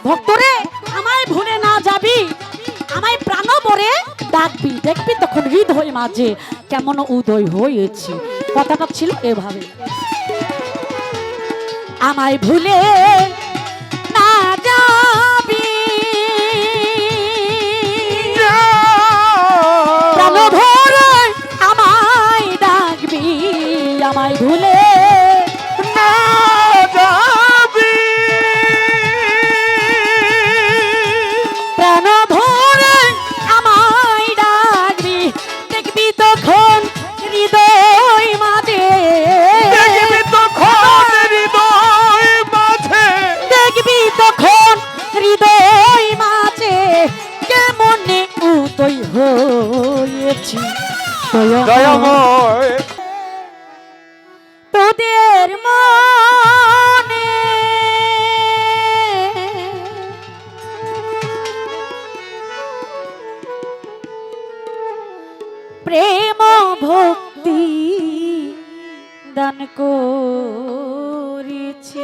ভক্তরে আমায় ভুলে না যাবি, আমায় প্রাণ ভরে ডাকবি, দেখবি তখন হৃদয় মাঝে কেমন উদয় হয়েছে। কথাটা ছিল এভাবে, আমায় ভুলে না যাবি, প্রাণ ভরে আমায় ডাকবি, আমায় ভুলে না যাবি, প্রাণ ভরে আমায় ডাকবি, দেখবি তখন হৃদয় মাঝে, দেখবি তখন হৃদয় মাঝে, দেখবি তখন হৃদয় মাঝে কেমন উদয় হয়েছি। দয়াময় তোদের মনে প্রেম ভক্তি দান করেছি,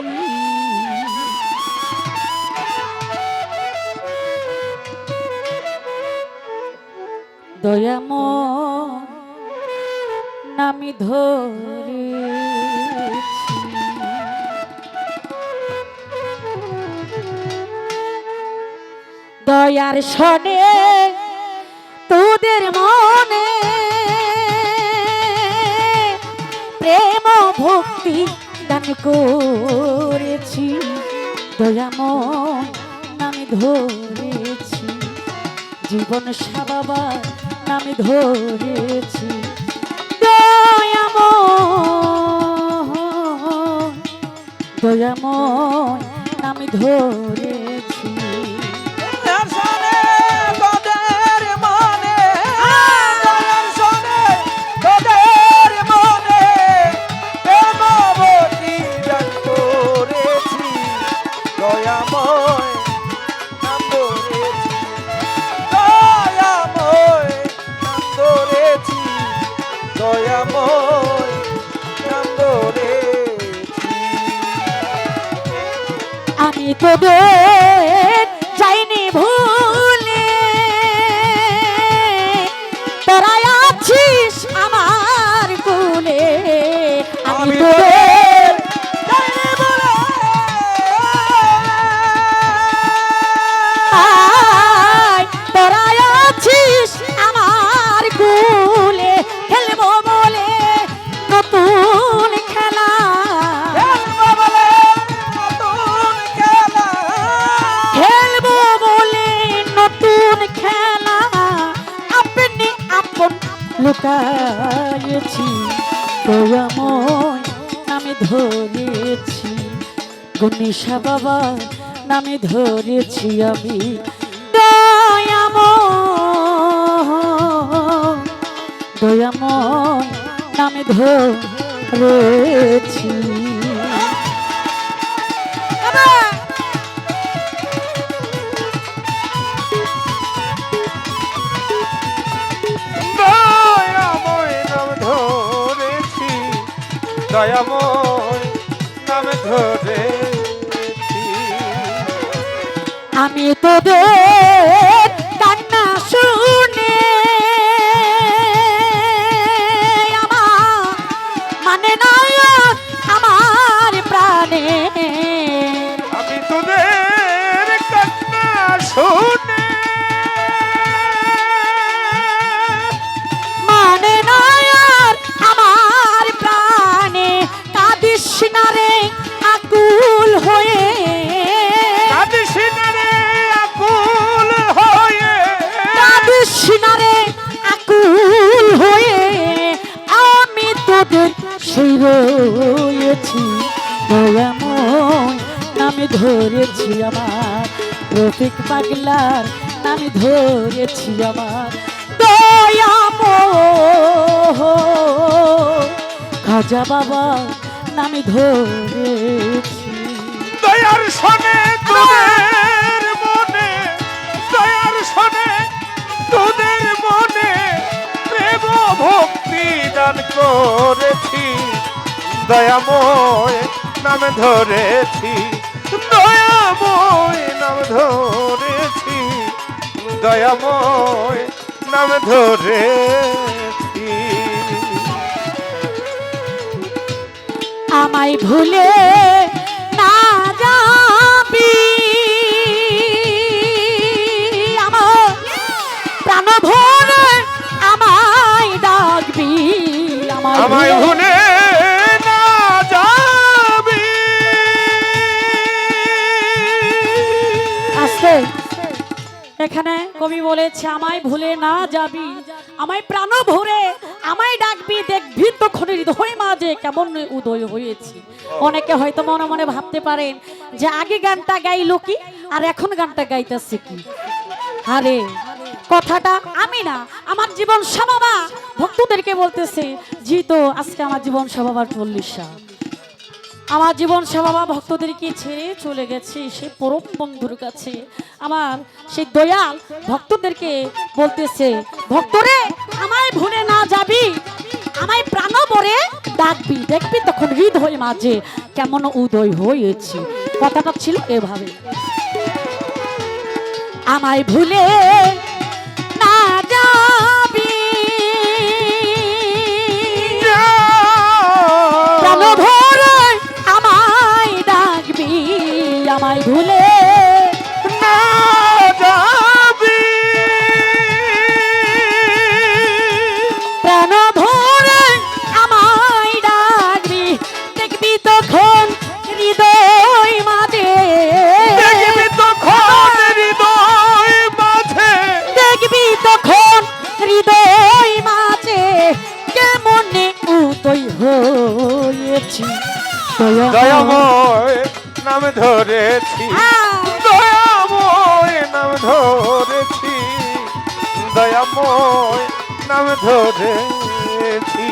দয়াময় নামি ধরেছি, দয়ার সনে তোদের মনে প্রেম ভক্তি দান করেছি, দয়াময় নামি ধরেছি, জীবন সাবাবার নামি ধরেছি, দয়াময় দয়াময় নামি ধরেছি। তোদের মনে, দয়ার সনে তোদের মনে প্রেম ভক্তি দান করেছি, দয়াময় নাম ধরেছি, দয়াময় নাম ধরেছি, দয়াময় নাম ধরেছি। আমি তোদের যাইনি ভুলে, তোরা আছিস আমার কুলে, আমি তোদের যাইনি ভুলে, আয়, তোরা আছিস আমার কুলে, খেলবো বলে নতুন খেলা, খেলবো বলে নতুন খেলা, খেলবো বলে নতুন খেলা, আপনি আপন লুকায়েছি, দয়াময় নামে ধরেছি, গণেশা বাবা নামে ধরেছি আমি, দয়াময় দয়াময় নামে ধরেছি। দয়াময় নাম ধরেছি, দয়াময় নাম ধরেছি। আমি তোদের কান্না শুনে আমার মানে নয় আমার প্রাণে, আমি তোদের কান্না শুনে মানে নয় আমার প্রাণে, কাঁদিস না রে আকুল হয়ে, কাঁদিস না রে আকুল হয়ে, কাঁদিস না রে আকুল হয়ে, আমি তোদের সেই রয়েছি, দয়াময় নামে ধরেছি আমার, রফিক পাগলার নামে ধরেছি আমার, দয়াময় খাজা বাবা নামে ধরেছি, দয়ার সনে তোদের মনে, দয়ার সনে তোদের মনে প্রেম ভক্তি দান করেছি, দয়াময় নাম ধরেছি, দয়াময় নাম দয়াময় নাম ধরেছি। আমায় ভুলে না যাবি, আমার প্রাণ ভরে আমায় ডাকবি, আমায় ভুলে না যাবি। আস্তে এখানে কবি বলেছে আমায় ভুলে না যাবি, আমায় প্রাণ ভরে আমায় ডাকবি, দেখবি তখন হৃদয় মাঝে কেমন উদয় হয়েছি। অনেকে হয়তো মনে মনে ভাবতে পারেন যে আগে গানটা গাইলো কি আর এখন গানটা গাইতেছে কি। আরে কথাটা আমি না, আমার জীবন সমাবা ভক্তদেরকে বলতেছে, জি তো আজকে আমার জীবন সমাবার 40 সাল। আমার জীবন সমাবা ভক্তদেরকে ছেড়ে চলে গেছে সে পরম বন্ধুর কাছে। আমার সেই দয়াল ভক্তদেরকে বলতেছে, ভক্তরে আমায় ভুলে না যাবি, আমায় প্রাণ ভরে ডাকবি, দেখবি তখন হৃদয় মাঝে কেমন উদয় হয়েছি। কথাটা ছিল এভাবে, আমায় ভুলে না যাবি, প্রাণ ভরে আমায় ডাকবি, আমায় ভুলে না যাবি। প্রাণ ভরে আমায় ডাকবি, দেখবি তখন হৃদয় মাঝে, দেখবি তখন হৃদয় মাঝে, দেখবি তখন হৃদয় মাঝে কেমন উদয় হয়েছি। দয়াময় নাম ধরেছি, দয়াময় নাম ধরেছি, দয়াময় নাম ধরেছি।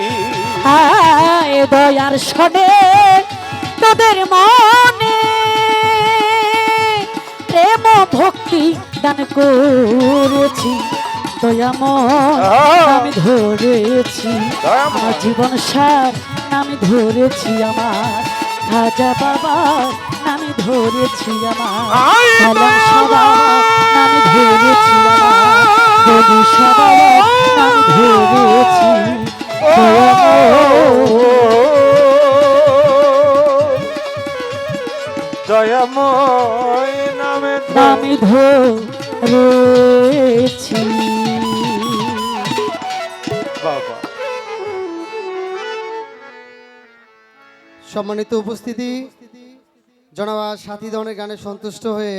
হায় দয়ার সনে তোদের মনে প্রেম ভক্তি দান করেছি, দয়াময় আমি ধরেছি, আমার জীবন সার নামে ধরেছি, আমার খাজা বাবা নামে ধরেছি, আমার সালাম সাবা নামে ধরেছি, আমার বলি সাবা নামে ধরেছি, দয়াময় নামে নামে ধরেছি। বাবা। সম্মানিত উপস্থিতি, জনাব সাথী ধরনের গানে সন্তুষ্ট হয়ে